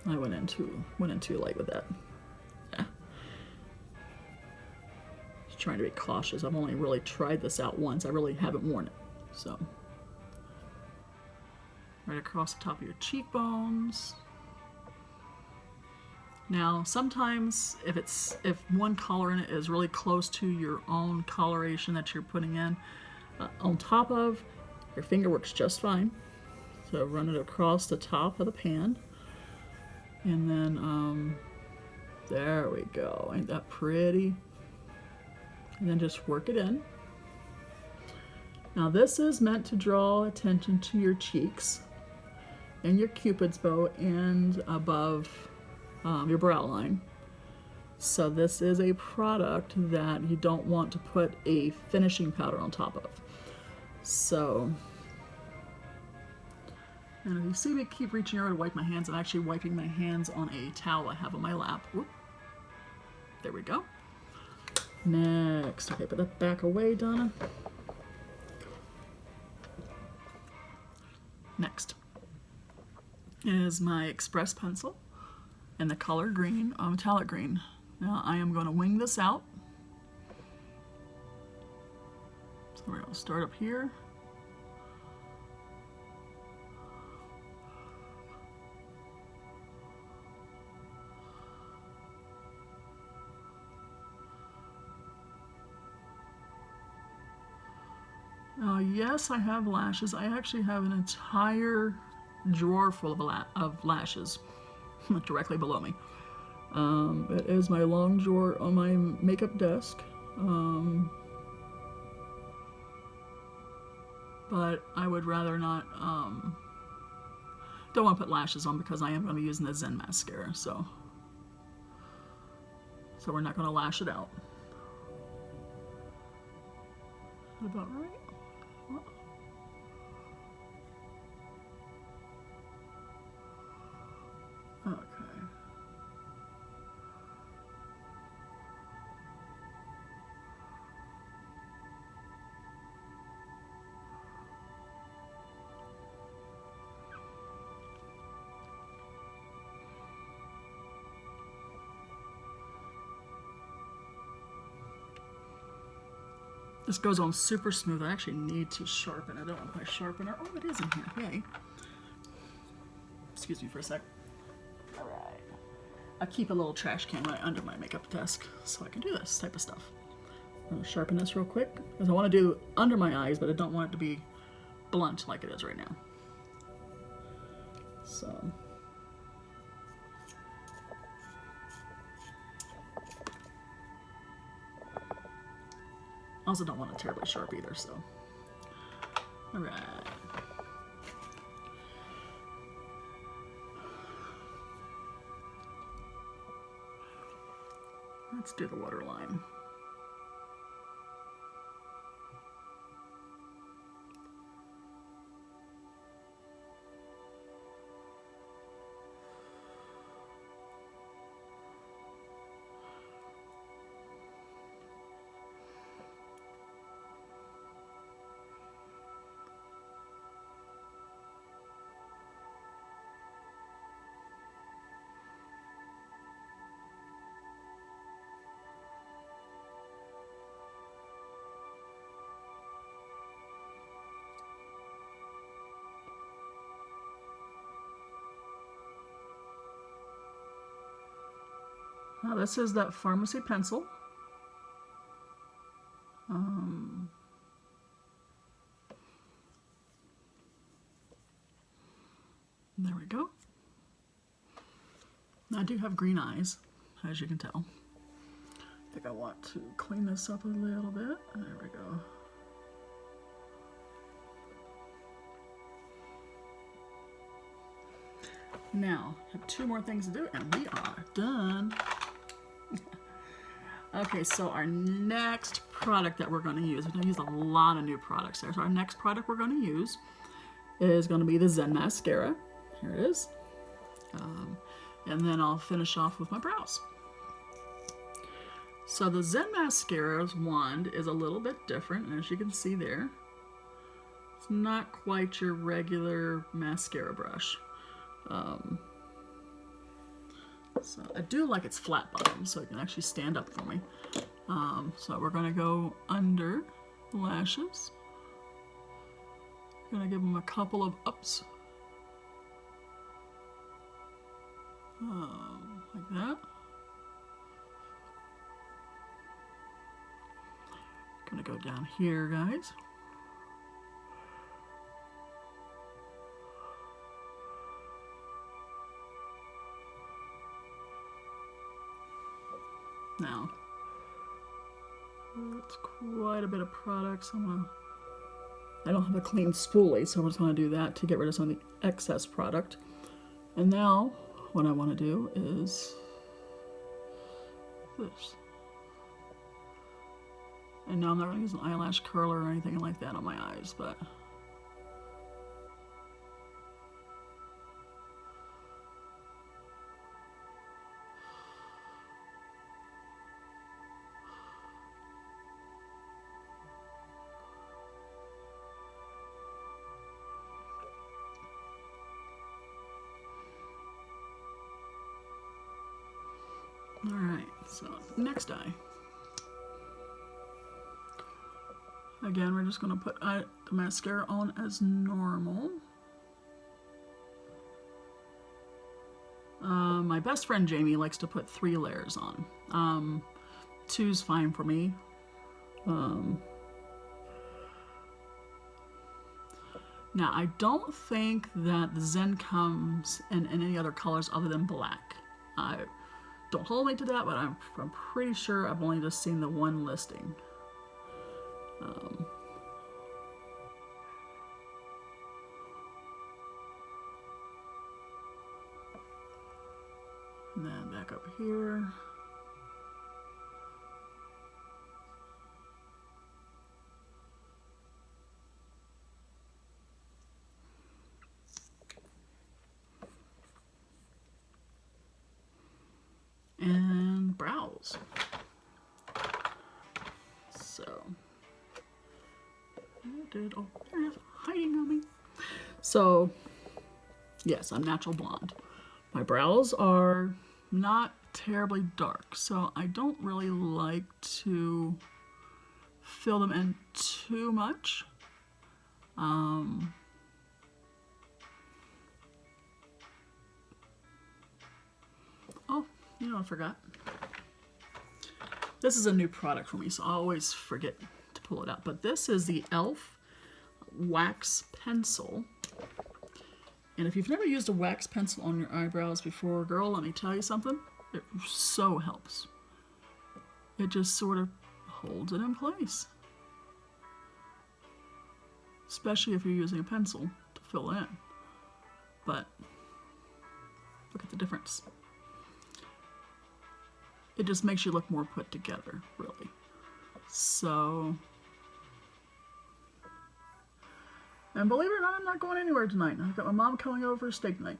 I went in too light with that. Just trying to be cautious. I've only really tried this out once. I really haven't worn it. So right across the top of your cheekbones. Now, sometimes if one color in it is really close to your own coloration that you're putting in, on top of, your finger works just fine. So run it across the top of the pan. And then, there we go. Ain't that pretty? And then just work it in. Now this is meant to draw attention to your cheeks and your cupid's bow and above your brow line. So this is a product that you don't want to put a finishing powder on top of. So, and if you see me keep reaching over to wipe my hands, I'm actually wiping my hands on a towel I have on my lap. Whoop. There we go. Next, okay, put that back away, Donna. Next, is my Express pencil in the color green, metallic green. Now I am going to wing this out. So we're going to start up here. Yes, I have lashes. I actually have an entire drawer full of lashes directly below me. It is my long drawer on my makeup desk. But I would rather not, don't want to put lashes on because I am going to be using the Zen Mascara, so we're not going to lash it out. Is that about right? Okay. This goes on super smooth. I actually need to sharpen. I don't want my sharpener. Oh, it is in here. Yay. Excuse me for a sec. All right. I keep a little trash can right under my makeup desk so I can do this type of stuff. I'm gonna sharpen this real quick because I want to do under my eyes, but I don't want it to be blunt like it is right now. So. Also don't want it terribly sharp either, so. All right. Let's do the waterline. Now this is that Farmasi pencil. There we go. I do have green eyes, as you can tell. I think I want to clean this up a little bit. There we go. Now, I have 2 more things to do, and we are done. Okay, so our next product that we're going to use, we're going to use a lot of new products there. So our next product we're going to use is going to be the Zen Mascara. Here it is. And then I'll finish off with my brows. So the Zen Mascara's wand is a little bit different, as you can see there. It's not quite your regular mascara brush. So I do like its flat bottom, so it can actually stand up for me. So we're going to go under the lashes. Going to give them a couple of ups. Like that. Going to go down here, guys. Now, that's quite a bit of product, so I don't have a clean spoolie, so I'm just going to do that to get rid of some of the excess product. And now, what I want to do is this. And now I'm not going to use an eyelash curler or anything like that on my eyes, but So, next eye. Again, we're just going to put the mascara on as normal. My best friend Jamie likes to put 3 layers on. 2's fine for me. Now, I don't think that the Zen comes in any other colors other than black. Don't hold me to that, but I'm pretty sure I've only just seen the one listing. And then back up here. And brows. So, oh, they're hiding on me. So, yes, I'm natural blonde. My brows are not terribly dark, so I don't really like to fill them in too much. Oh, you know, I forgot. This is a new product for me, so I always forget to pull it out. But this is the e.l.f. wax pencil. And if you've never used a wax pencil on your eyebrows before, girl, let me tell you something. It so helps. It just sort of holds it in place. Especially if you're using a pencil to fill it in. But look at the difference. It just makes you look more put together, really. So, and believe it or not, I'm not going anywhere tonight. I've got my mom coming over for steak night.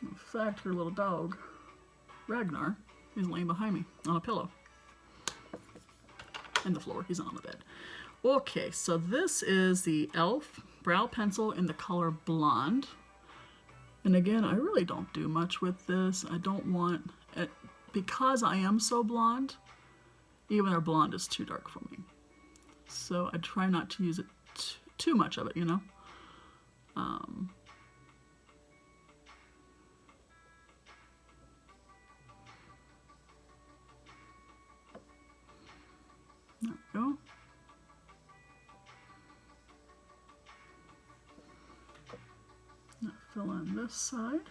In fact, her little dog, Ragnar, is laying behind me on a pillow. In the floor, he's not on the bed. Okay, so this is the e.l.f. brow pencil in the color blonde. And again, I really don't do much with this. I don't want it, because I am so blonde, even our blonde is too dark for me. So I try not to use it too much of it, you know. There we go. Now fill in this side.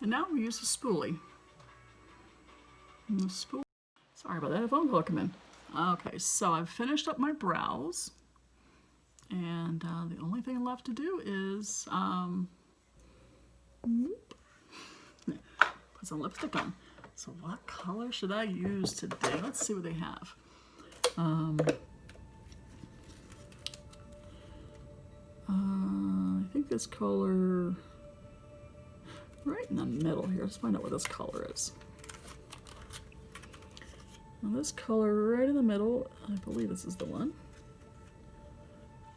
And now we use a spoolie. And the spool. Sorry about that, a phone call come in. Okay, so I've finished up my brows. And the only thing left to do is put some lipstick on. So what color should I use today? Let's see what they have. I think this color right in the middle here. Let's find out what this color is. Now this color right in the middle, I believe this is the one.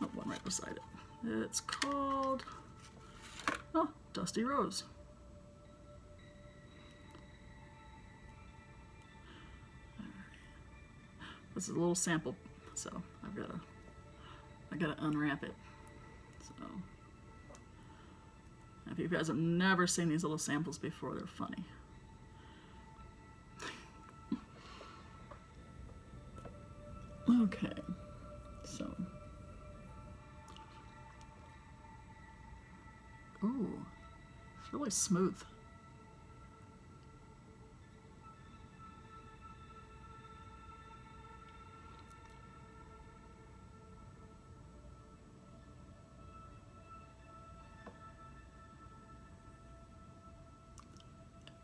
Oh, one right beside it. It's called, oh, Dusty Rose. This is a little sample, so I gotta unwrap it. So, if you guys have never seen these little samples before, they're funny. Okay, so, ooh, it's really smooth.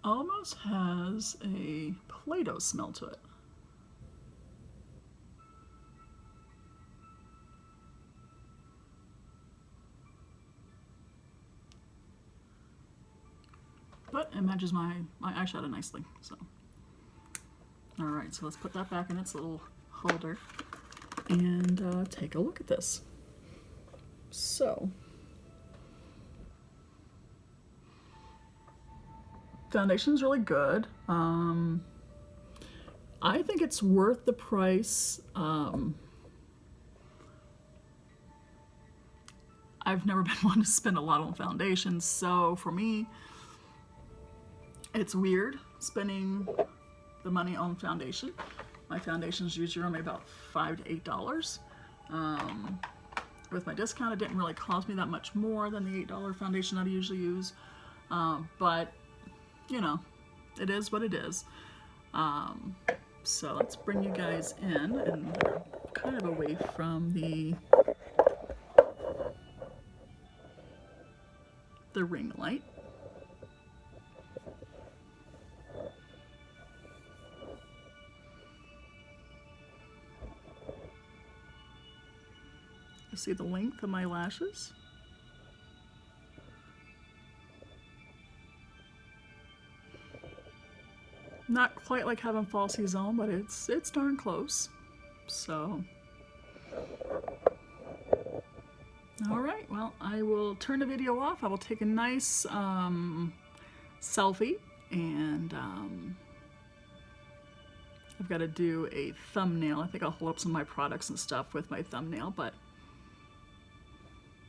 Almost has a Play-Doh smell to it. it matches my eyeshadow nicely. So, all right, so let's put that back in its little holder and take a look at this. So, foundation's really good. I think it's worth the price. I've never been one to spend a lot on foundations, so for me, it's weird spending the money on foundation. My foundations usually run me about $5 to $8. With my discount, it didn't really cost me that much more than the $8 foundation that I usually use. But, you know, it is what it is. So let's bring you guys in and kind of away from the ring light. You see the length of my lashes? Not quite like having Farmasi Zen, but it's darn close. So, all right, well, I will turn the video off. I will take a nice selfie, and I've got to do a thumbnail. I think I'll hold up some of my products and stuff with my thumbnail, but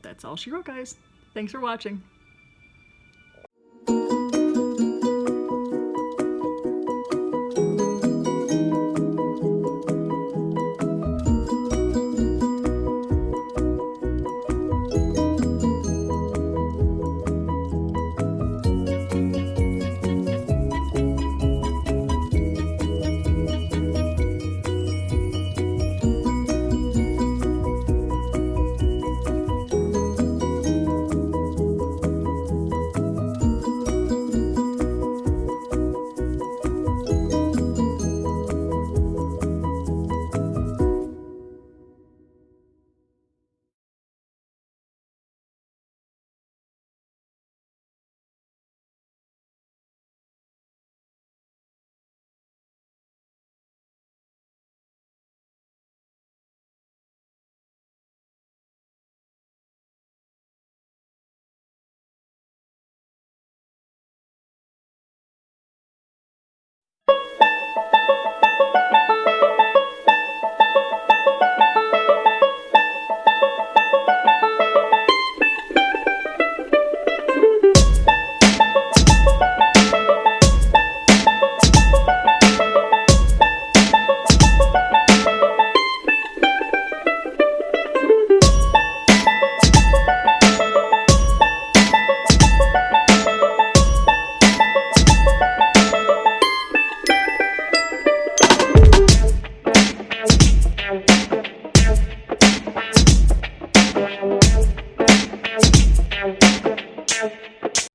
that's all she wrote, guys. Thanks for watching.